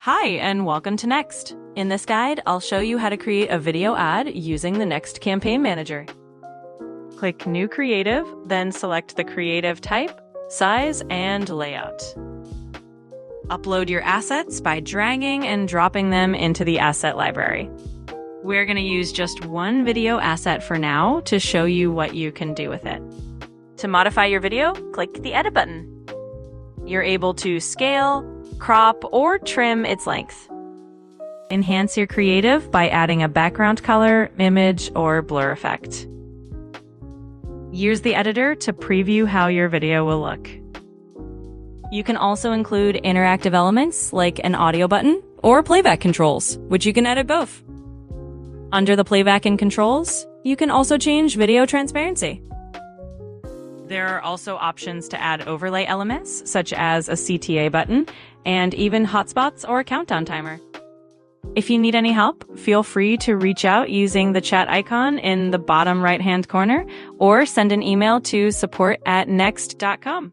Hi, and welcome to Next. In this guide, I'll show you how to create a video ad using the NEXD Campaign Manager. Click New Creative, then select the creative type, size, and layout. Upload your assets by dragging and dropping them into the asset library. We're going to use just one video asset for now to show you what you can do with it. To modify your video, click the Edit button. You're able to scale, crop, or trim its length. Enhance your creative by adding a background color, image, or blur effect. Use the editor to preview how your video will look. You can also include interactive elements like an audio button or playback controls, which you can edit both. Under the playback and controls, you can also change video transparency. There are also options to add overlay elements, such as a CTA button, and even hotspots or a countdown timer. If you need any help, feel free to reach out using the chat icon in the bottom right-hand corner, or send an email to support@nexd.com.